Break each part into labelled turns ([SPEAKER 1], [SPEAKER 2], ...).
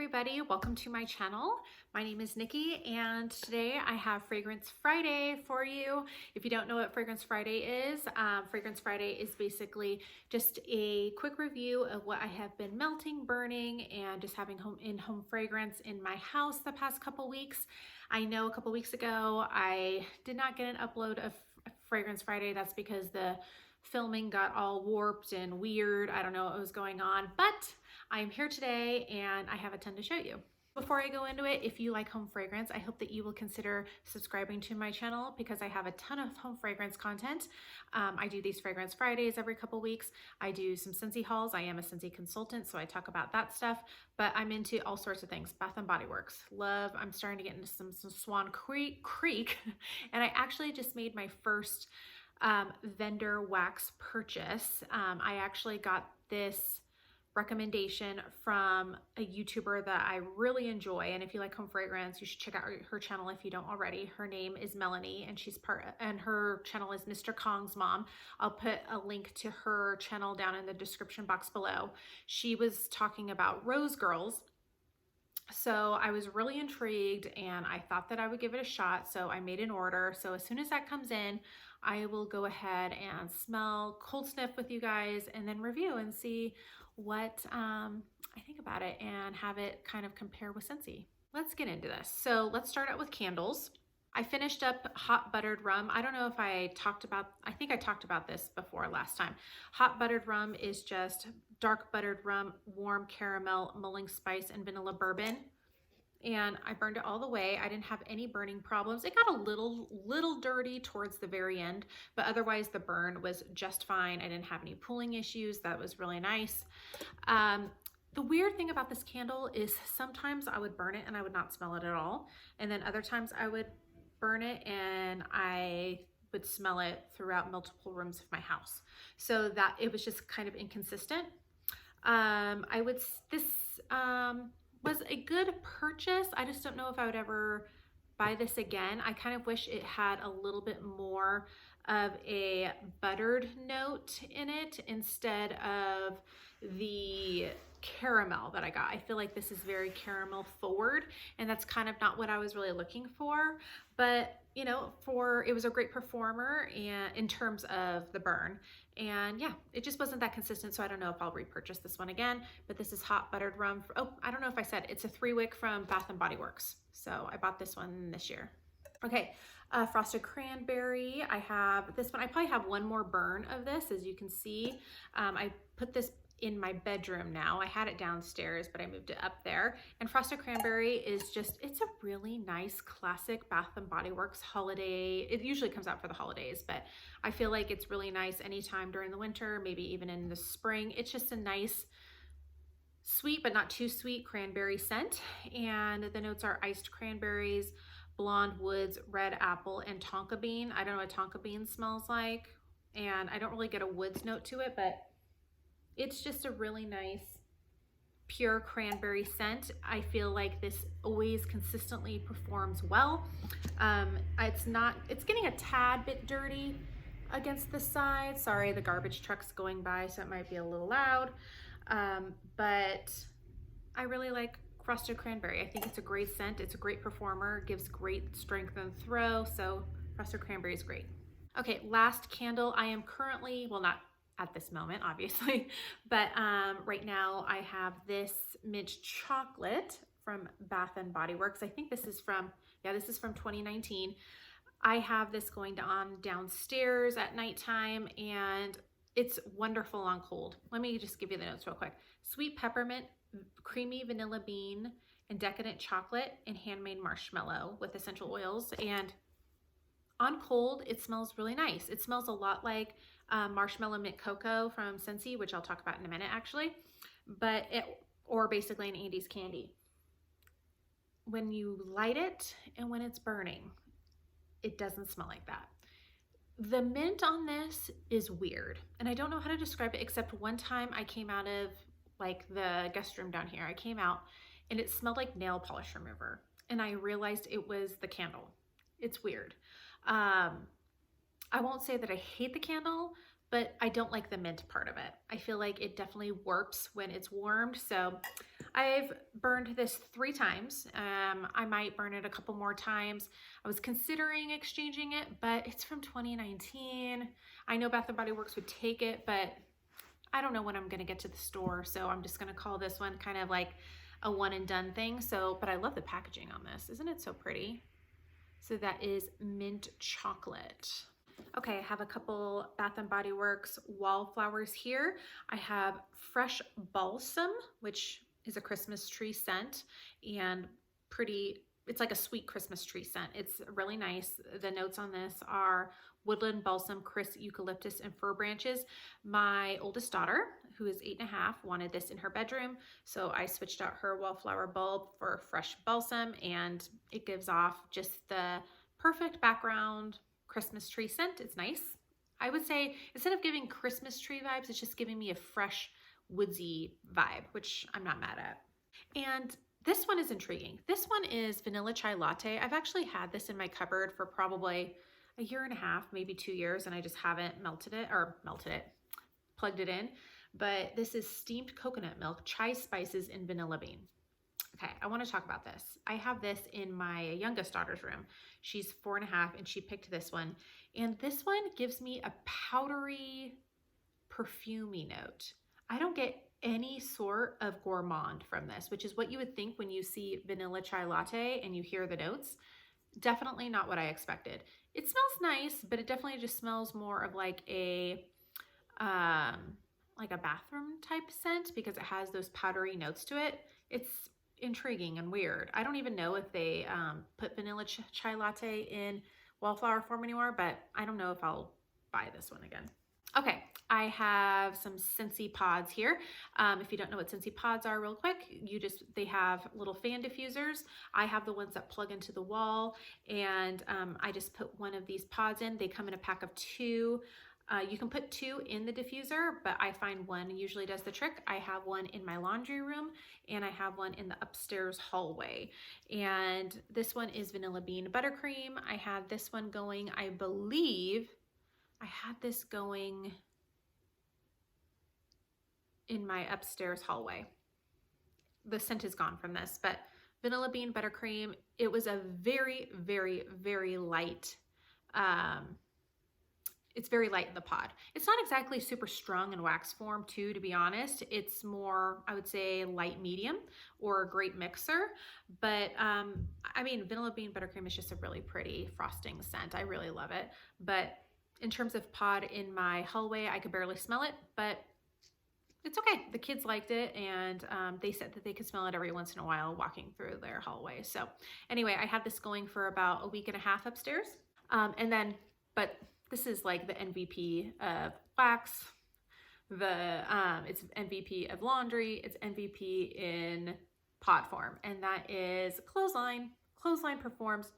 [SPEAKER 1] everybody, welcome to my channel. My name is Nikki and today I have Fragrance Friday for you. If you don't know what Fragrance Friday is basically just a quick review of what I have been melting, burning, and just having in-home fragrance in my house the past couple weeks. I know a couple weeks ago I did not get an upload of Fragrance Friday. That's because the filming got all warped and weird. I don't know what was going on, but I am here today and I have a ton to show you. Before I go into it, if you like home fragrance, I hope that you will consider subscribing to my channel because I have a ton of home fragrance content. I do these Fragrance Fridays every couple weeks. I do some Scentsy hauls. I am a Scentsy consultant, so I talk about that stuff, but I'm into all sorts of things. Bath and Body Works, love. I'm starting to get into some Swan Creek, and I actually just made my first vendor wax purchase. I actually got this recommendation from a YouTuber that I really enjoy, and if you like home fragrance, you should check out her channel if you don't already. Her name is Melanie, and her channel is Mr. Kong's Mom. I'll put a link to her channel down in the description box below. She was talking about Rose Girls, so I was really intrigued and I thought that I would give it a shot, so I made an order. So as soon as that comes in, I will go ahead and smell, cold sniff with you guys, and then review and see what I think about it and have it kind of compare with Scentsy. Let's get into this. So let's start out with candles. I finished up Hot Buttered Rum. I don't know if I think I talked about this before last time. Hot Buttered Rum is just dark buttered rum, warm caramel, mulling spice, and vanilla bourbon. And I burned it all the way. I didn't have any burning problems. It got a little dirty towards the very end, but otherwise the burn was just fine. I didn't have any pooling issues. That was really nice. The weird thing about this candle is sometimes I would burn it and I would not smell it at all. And then other times I would burn it and I would smell it throughout multiple rooms of my house. So that it was just kind of inconsistent. This was a good purchase. I just don't know if I would ever buy this again. I kind of wish it had a little bit more of a buttered note in it instead of the caramel that I got. I feel like this is very caramel forward, and that's kind of not what I was really looking for. But you know, it was a great performer and in terms of the burn, and yeah, it just wasn't that consistent. So I don't know if I'll repurchase this one again. But this is Hot Buttered Rum. I don't know if I said it's a 3-wick from Bath and Body Works. So I bought this one this year. Okay, Frosted Cranberry. I have this one. I probably have one more burn of this, as you can see. I put this in my bedroom now. I had it downstairs, but I moved it up there. And Frosted Cranberry is just, it's a really nice classic Bath and Body Works holiday. It usually comes out for the holidays, but I feel like it's really nice anytime during the winter, maybe even in the spring. It's just a nice, sweet but not too sweet cranberry scent. And the notes are iced cranberries, blonde woods, red apple, and tonka bean. I don't know what tonka bean smells like, and I don't really get a woods note to it, but it's just a really nice pure cranberry scent. I feel like this always consistently performs well. It's getting a tad bit dirty against the side. Sorry, the garbage truck's going by, so it might be a little loud. But I really like Frosted Cranberry. I think it's a great scent. It's a great performer, gives great strength and throw. So Frosted Cranberry is great. Okay, last candle. I am currently, well, not at this moment, obviously, but right now I have this mint chocolate from Bath and Body Works. I think this is from 2019. I have this going on downstairs at nighttime, and it's wonderful on cold. Let me just give you the notes real quick. Sweet peppermint, creamy vanilla bean, and decadent chocolate, and handmade marshmallow with essential oils. And on cold, it smells really nice. It smells a lot like Marshmallow Mint Cocoa from Scentsy, which I'll talk about in a minute actually, or basically an Andes candy. When you light it and when it's burning, it doesn't smell like that. The mint on this is weird, and I don't know how to describe it, except one time I came out of like the guest room down here. I came out and it smelled like nail polish remover, and I realized it was the candle. It's weird. I won't say that I hate the candle, but I don't like the mint part of it. I feel like it definitely warps when it's warmed. So I've burned this 3 times. I might burn it a couple more times. I was considering exchanging it, but it's from 2019. I know Bath & Body Works would take it, but I don't know when I'm gonna get to the store, so I'm just gonna call this one kind of like a one and done thing. So, but I love the packaging on this. Isn't it so pretty? So that is mint chocolate. Okay, I have a couple Bath & Body Works wallflowers here. I have fresh balsam, which is a Christmas tree scent, and pretty, it's like a sweet Christmas tree scent. It's really nice. The notes on this are woodland, balsam, crisp, eucalyptus, and fir branches. My oldest daughter, who is 8.5, wanted this in her bedroom, so I switched out her wallflower bulb for fresh balsam, and it gives off just the perfect background Christmas tree scent. It's nice. I would say instead of giving Christmas tree vibes, it's just giving me a fresh woodsy vibe, which I'm not mad at. And this one is intriguing. This one is vanilla chai latte. I've actually had this in my cupboard for probably a year and a half, maybe 2 years, and I just haven't plugged it in. But this is steamed coconut milk, chai spices, and vanilla bean. Okay, I want to talk about this. I have this in my youngest daughter's room. She's 4.5 and she picked this one. And this one gives me a powdery, perfumey note. I don't get any sort of gourmand from this, which is what you would think when you see vanilla chai latte and you hear the notes. Definitely not what I expected. It smells nice, but it definitely just smells more of like a bathroom type scent because it has those powdery notes to it. It's intriguing and weird. I don't even know if they put vanilla chai latte in wallflower form anymore, but I don't know if I'll buy this one again. Okay, I have some Scentsy Pods here. If you don't know what Scentsy Pods are real quick, they have little fan diffusers. I have the ones that plug into the wall, and I just put one of these pods in. They come in a pack of 2. You can put 2 in the diffuser, but I find one usually does the trick. I have one in my laundry room and I have one in the upstairs hallway. And this one is vanilla bean buttercream. I had this one going, I believe I had this going in my upstairs hallway. The scent is gone from this, but vanilla bean buttercream, it was a very, very, very light, it's very light in the pod. It's not exactly super strong in wax form too, to be honest. It's more, I would say, light medium or a great mixer. But I mean, vanilla bean buttercream is just a really pretty frosting scent. I really love it. But in terms of pod in my hallway, I could barely smell it, but it's okay. The kids liked it, and they said that they could smell it every once in a while walking through their hallway. So anyway, I had this going for about a week and a half upstairs. But this is like the MVP of wax. It's MVP of laundry. It's MVP in pod form, and that is Clothesline. Clothesline performs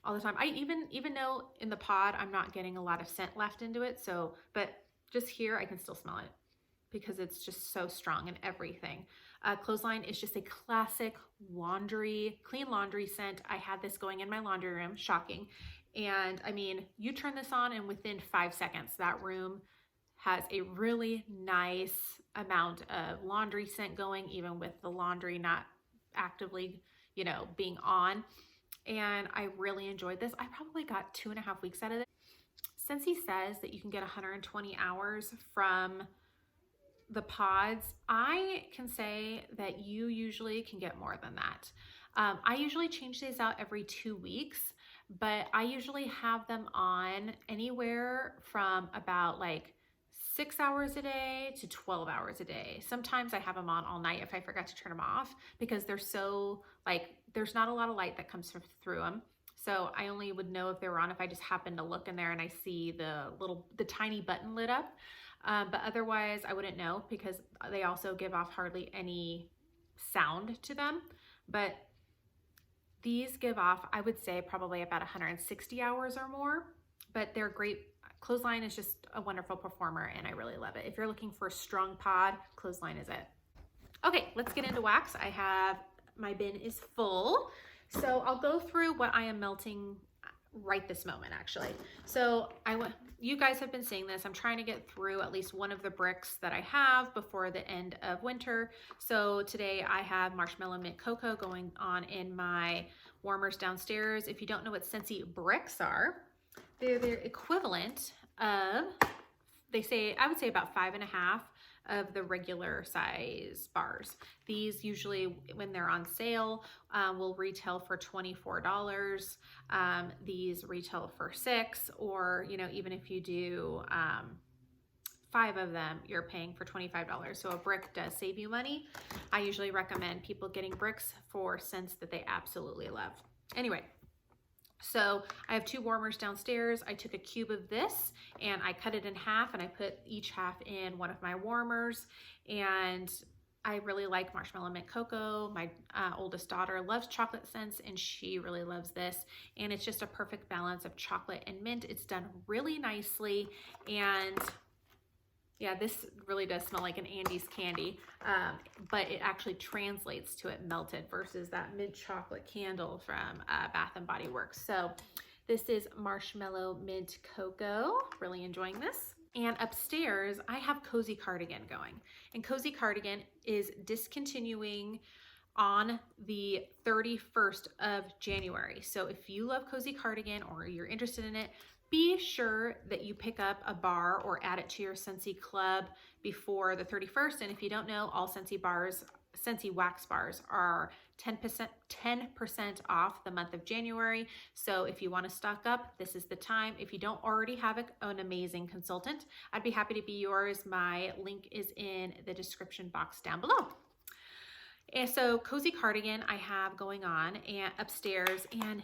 [SPEAKER 1] all the time. I even though in the pod I'm not getting a lot of scent left into it, so but just here I can still smell it because it's just so strong in everything. Clothesline is just a classic clean laundry scent. I had this going in my laundry room, shocking. And I mean, you turn this on and within 5 seconds, that room has a really nice amount of laundry scent going, even with the laundry not actively, being on. And I really enjoyed this. I probably got 2.5 weeks out of it. Scentsy says that you can get 120 hours from the pods. I can say that you usually can get more than that. I usually change these out every 2 weeks, but I usually have them on anywhere from about like 6 hours a day to 12 hours a day. Sometimes I have them on all night if I forgot to turn them off because they're so there's not a lot of light that comes through them. So I only would know if they were on if I just happen to look in there and I see the tiny button lit up. But otherwise I wouldn't know because they also give off hardly any sound to them. But these give off, I would say, probably about 160 hours or more, but they're great. Clothesline is just a wonderful performer and I really love it. If you're looking for a strong pod, Clothesline is it. Okay, let's get into wax. My bin is full. So I'll go through what I am melting right this moment, actually. So you guys have been seeing this. I'm trying to get through at least one of the bricks that I have before the end of winter. So today I have Marshmallow Mint Cocoa going on in my warmers downstairs. If you don't know what Scentsy bricks are, they're their equivalent of, I would say about 5.5 of the regular size bars. These usually, when they're on sale, will retail for $24. These retail for $6, or even if you do 5 of them, you're paying for $25. So a brick does save you money. I usually recommend people getting bricks for scents that they absolutely love. Anyway, so I have 2 warmers downstairs. I took a cube of this and I cut it in half, and I put each half in one of my warmers. And I really like Marshmallow Mint Cocoa. My oldest daughter loves chocolate scents, and she really loves this. And it's just a perfect balance of chocolate and mint. It's done really nicely. And yeah, this really does smell like an Andes candy, but it actually translates to it melted versus that mint chocolate candle from Bath and Body Works. So this is Marshmallow Mint Cocoa. Really enjoying this. And upstairs, I have Cozy Cardigan going. And Cozy Cardigan is discontinuing on the 31st of January. So if you love Cozy Cardigan or you're interested in it, be sure that you pick up a bar or add it to your Scentsy club before the 31st. And if you don't know, all Scentsy wax bars are 10% off the month of January. So if you want to stock up, this is the time. If you don't already have an amazing consultant, I'd be happy to be yours. My link is in the description box down below. And so Cozy Cardigan I have going on and upstairs, and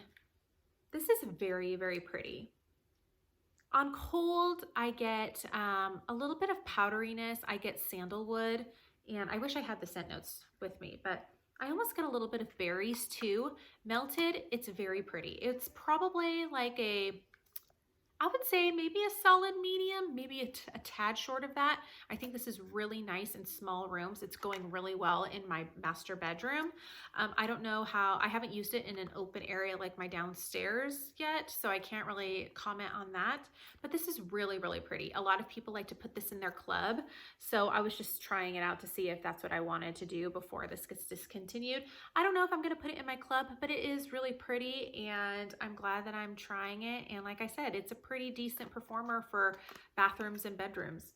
[SPEAKER 1] this is very, very pretty. On cold, I get a little bit of powderiness. I get sandalwood, and I wish I had the scent notes with me, but I almost get a little bit of berries too. Melted, it's very pretty. It's probably like I would say maybe a solid medium, maybe a tad short of that. I think this is really nice in small rooms. It's going really well in my master bedroom. I don't know how, I haven't used it in an open area like my downstairs yet, so I can't really comment on that, but this is really, really pretty. A lot of people like to put this in their club, so I was just trying it out to see if that's what I wanted to do before this gets discontinued. I don't know if I'm gonna put it in my club, but it is really pretty, and I'm glad that I'm trying it. And like I said, it's a pretty decent performer for bathrooms and bedrooms.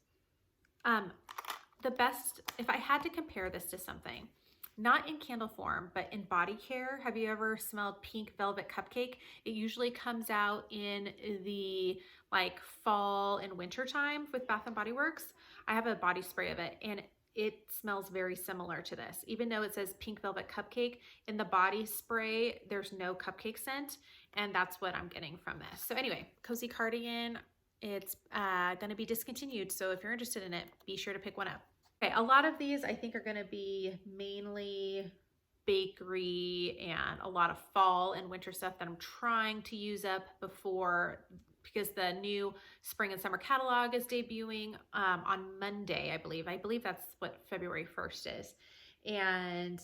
[SPEAKER 1] The best, if I had to compare this to something, not in candle form, but in body care, have you ever smelled Pink Velvet Cupcake? It usually comes out in the like fall and winter time with Bath and Body Works. I have a body spray of it, and it smells very similar to this. Even though it says Pink Velvet Cupcake, in the body spray, there's no cupcake scent, and that's what I'm getting from this. So anyway, Cozy Cardigan, it's gonna be discontinued, so if you're interested in it, be sure to pick one up. Okay, a lot of these I think are gonna be mainly bakery and a lot of fall and winter stuff that I'm trying to use up before, because the new spring and summer catalog is debuting on Monday, I believe. I believe that's what February 1st is. And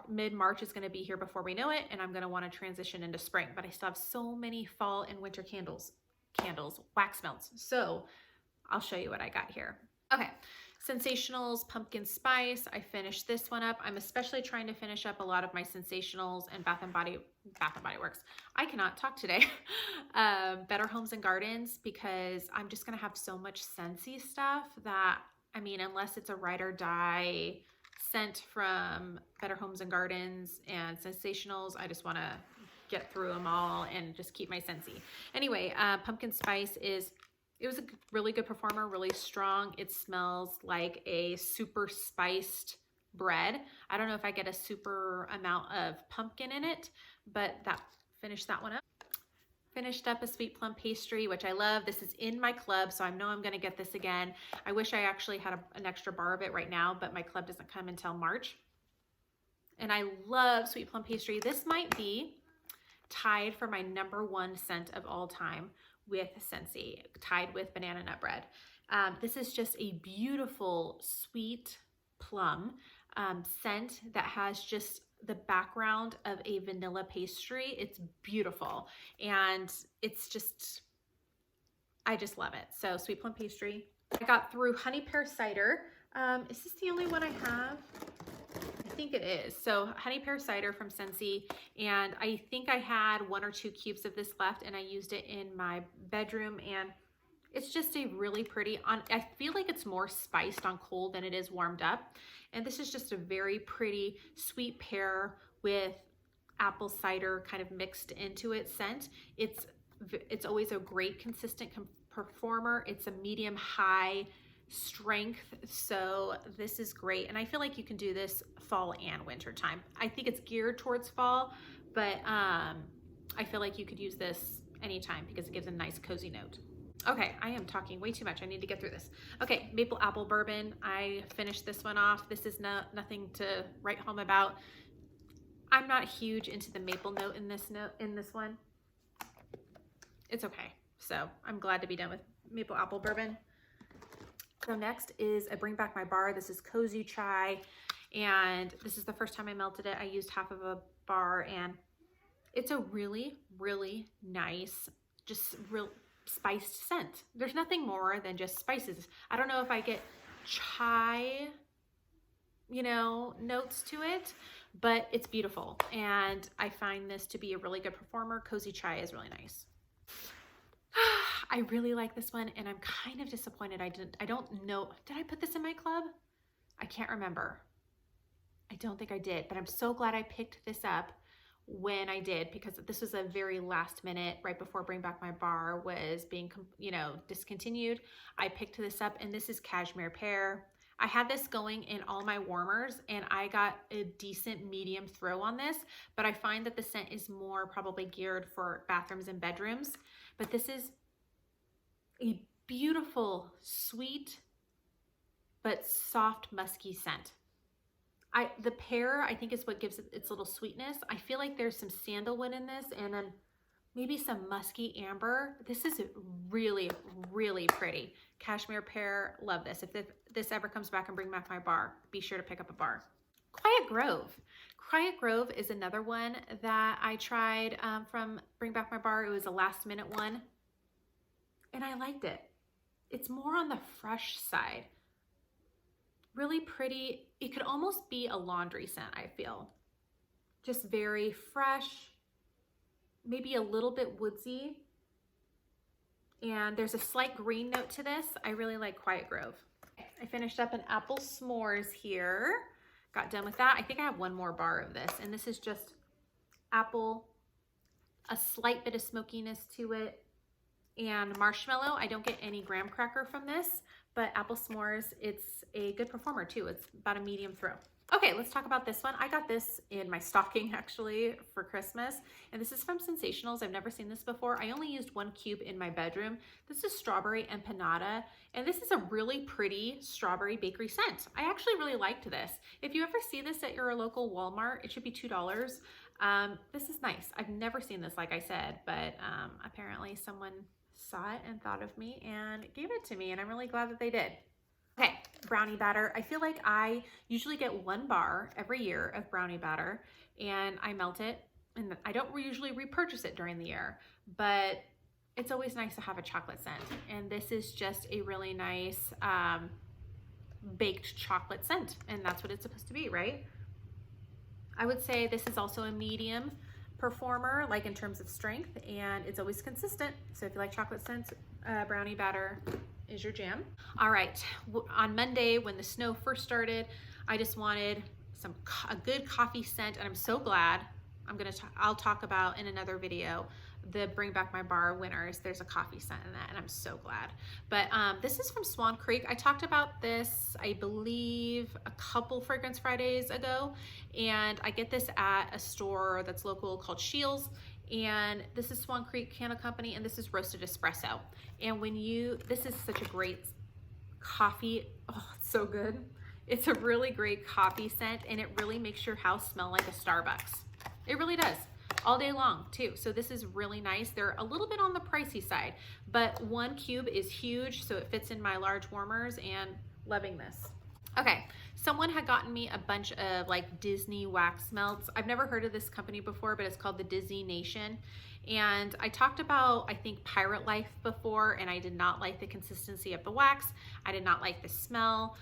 [SPEAKER 1] mid-March is going to be here before we know it, and I'm going to want to transition into spring, but I still have so many fall and winter candles, wax melts. So I'll show you what I got here. Okay, Sensationals Pumpkin Spice. I finished this one up. I'm especially trying to finish up a lot of my Sensationals and Bath and Body Works. I cannot talk today. Better Homes and Gardens, because I'm just gonna have so much Scentsy stuff that, I mean, unless it's a ride or die scent from Better Homes and Gardens and Sensationals, I just want to get through them all and just keep my Scentsy. Anyway, Pumpkin Spice it was a really good performer, really strong. It smells like a super spiced bread. I don't know if I get a super amount of pumpkin in it, but finished that one up. Finished up a sweet plum pastry, which I love. This is in my club, so I know I'm gonna get this again. I wish I actually had an extra bar of it right now, but my club doesn't come until March. And I love sweet plum pastry. This might be tied for my #1 scent of all time with Scentsy, tied with banana nut bread. This is just a beautiful sweet plum scent that has just the background of a vanilla pastry. It's beautiful, and it's just, I just love it. So Sweet Plum Pastry. I got through Honey Pear Cider. Is this the only one I have? I think it is. So Honey Pear Cider from Scentsy, and I think I had 1 or 2 cubes of this left, and I used it in my bedroom, and it's just a really pretty, I feel like it's more spiced on cold than it is warmed up. And this is just a very pretty sweet pear with apple cider kind of mixed into it scent. It's always a great consistent performer. It's a medium high strength, so this is great. And I feel like you can do this fall and winter time. I think it's geared towards fall, but I feel like you could use this anytime because it gives a nice cozy note. Okay, I am talking way too much. I need to get through this. Okay, Maple Apple Bourbon. I finished this one off. This is nothing to write home about. I'm not huge into the maple note in this one. It's okay. So I'm glad to be done with Maple Apple Bourbon. So next is a Bring Back My Bar. This is Cozy Chai, and this is the first time I melted it. I used half of a bar, and it's a really, really nice, just real spiced scent. There's nothing more than just spices. I don't know if I get chai, you know, notes to it, but it's beautiful. And I find this to be a really good performer. Cozy Chai is really nice. I really like this one, and I'm kind of disappointed I don't know. Did I put this in my club? I can't remember. I don't think I did, but I'm so glad I picked this up when I did, because this was a very last minute, right before Bring Back My Bar was being, you know, discontinued. I picked this up, and this is Cashmere Pear. I had this going in all my warmers, and I got a decent medium throw on this, but I find that the scent is more probably geared for bathrooms and bedrooms. But this is a beautiful, sweet, but soft, musky scent. The pear, I think, is what gives it its little sweetness. I feel like there's some sandalwood in this, and then maybe some musky amber. This is really, really pretty. Cashmere Pear, love this. If this ever comes back and Bring Back My Bar, be sure to pick up a bar. Quiet Grove. Quiet Grove is another one that I tried from Bring Back My Bar. It was a last minute one, and I liked it. It's more on the fresh side. Really pretty. It could almost be a laundry scent, I feel. Just very fresh, maybe a little bit woodsy. And there's a slight green note to this. I really like Quiet Grove. I finished up an apple s'mores here. Got done with that. I think I have 1 more bar of this, and this is just apple, a slight bit of smokiness to it, and marshmallow. I don't get any graham cracker from this, but apple s'mores, it's a good performer too. It's about a medium throw. Okay, let's talk about this one. I got this in my stocking actually for Christmas, and this is from Sensationals. I've never seen this before. I only used 1 cube in my bedroom. This is Strawberry Empanada, and this is a really pretty strawberry bakery scent. I actually really liked this. If you ever see this at your local Walmart, it should be $2. This is nice. I've never seen this, like I said, but apparently someone saw it and thought of me and gave it to me, and I'm really glad that they did. Okay, Brownie Batter. I feel like I usually get 1 bar every year of Brownie Batter, and I melt it, and I don't usually repurchase it during the year, but it's always nice to have a chocolate scent, and this is just a really nice baked chocolate scent, and that's what it's supposed to be, right? I would say this is also a medium performer, like in terms of strength, and it's always consistent. So if you like chocolate scents, Brownie Batter is your jam. All right, on Monday when the snow first started, I just wanted a good coffee scent, and I'm so glad. I'll talk about in another video the Bring Back My Bar winners. There's a coffee scent in that, and I'm so glad. But this is from Swan Creek. I talked about this, I believe, a couple Fragrance Fridays ago, and I get this at a store that's local called Shields, and this is Swan Creek Candle Company, and this is roasted espresso. And this is such a great coffee. Oh, it's so good. It's a really great coffee scent, and it really makes your house smell like a Starbucks. It really does. All day long too. So this is really nice. They're a little bit on the pricey side, but 1 cube is huge, so it fits in my large warmers, and loving this. Okay, someone had gotten me a bunch of like Disney wax melts. I've never heard of this company before, but it's called the Disney Nation. And I talked about, I think, Pirate Life before, and I did not like the consistency of the wax. I did not like the smell.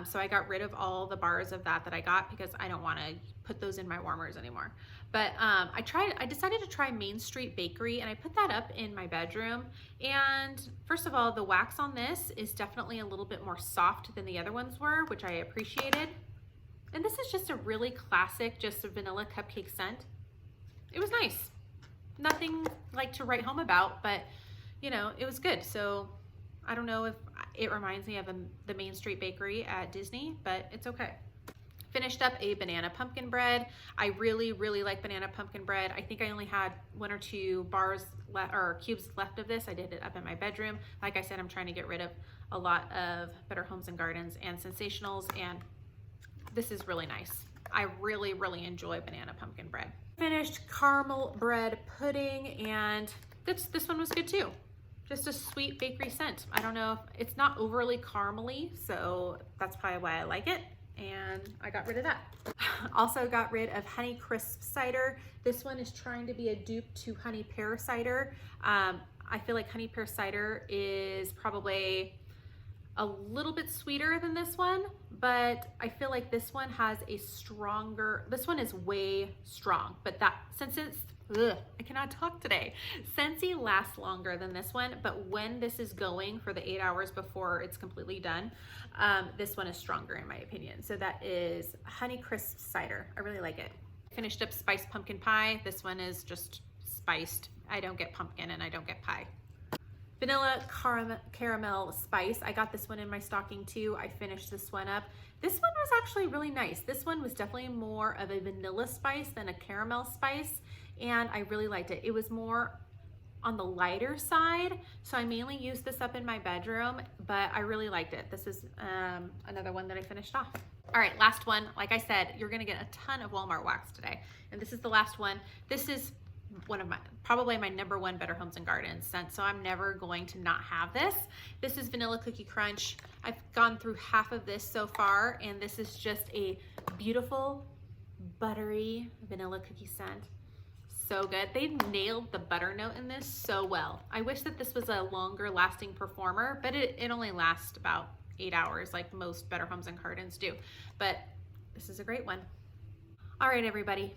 [SPEAKER 1] So I got rid of all the bars of that I got because I don't want to put those in my warmers anymore. But I decided to try Main Street Bakery, and I put that up in my bedroom. And first of all, the wax on this is definitely a little bit more soft than the other ones were, which I appreciated. And this is just a really classic, just a vanilla cupcake scent. It was nice. Nothing like to write home about, but you know, it was good. So I don't know if it reminds me of the Main Street Bakery at Disney, but it's okay. Finished up a banana pumpkin bread. I really, really like banana pumpkin bread. I think I only had 1 or 2 bars or cubes left of this. I did it up in my bedroom. Like I said, I'm trying to get rid of a lot of Better Homes and Gardens and Sensationals, and this is really nice. I really, really enjoy banana pumpkin bread. Finished caramel bread pudding, and this one was good too. Just a sweet bakery scent. I don't know, it's not overly caramely, so that's probably why I like it. And I got rid of that. Also got rid of Honey Crisp cider. This one is trying to be a dupe to Honey Pear cider. I feel like Honey Pear cider is probably a little bit sweeter than this one, but I feel like this one has a stronger, this one is way strong, but that, since it's, I cannot talk today. Scentsy lasts longer than this one, but when this is going for the 8 hours before it's completely done, this one is stronger in my opinion. So that is Honey Crisp cider. I really like it. Finished up spiced pumpkin pie. This one is just spiced. I don't get pumpkin and I don't get pie. Vanilla caramel spice. I got this one in my stocking too. I finished this one up. This one was actually really nice. This one was definitely more of a vanilla spice than a caramel spice, and I really liked it. It was more on the lighter side, so I mainly used this up in my bedroom, but I really liked it. This is another one that I finished off. All right, last one. Like I said, you're gonna get a ton of Walmart wax today, and this is the last one. This is one of my, probably my #1 Better Homes and Gardens scent, so I'm never going to not have this. This is Vanilla Cookie Crunch. I've gone through half of this so far, and this is just a beautiful, buttery vanilla cookie scent. So good. They nailed the butter note in this so well. I wish that this was a longer lasting performer, but it only lasts about 8 hours like most Better Homes and Gardens do. But this is a great one. All right, everybody,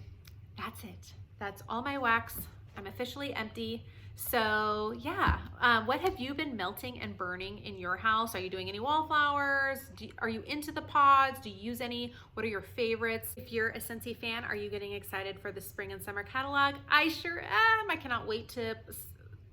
[SPEAKER 1] that's it. That's all my wax. I'm officially empty. So yeah, what have you been melting and burning in your house? Are you doing any wallflowers? Are you into the pods? Do you use any? What are your favorites? If you're a Scentsy fan, are you getting excited for the spring and summer catalog? I sure am. I cannot wait to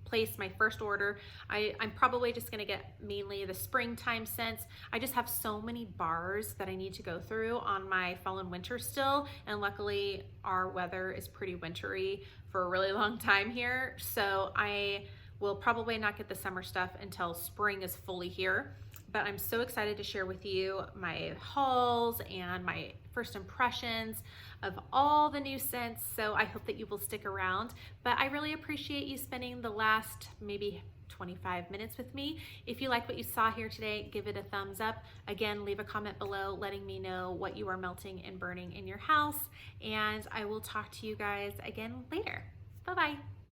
[SPEAKER 1] place my first order. I'm probably just gonna get mainly the springtime scents. I just have so many bars that I need to go through on my fall and winter still, and luckily our weather is pretty wintry for a really long time here, so I will probably not get the summer stuff until spring is fully here. But I'm so excited to share with you my hauls and my first impressions of all the new scents, so I hope that you will stick around. But I really appreciate you spending the last maybe 25 minutes with me. If you like what you saw here today, give it a thumbs up. Again, leave a comment below letting me know what you are melting and burning in your house, and I will talk to you guys again later. Bye-bye.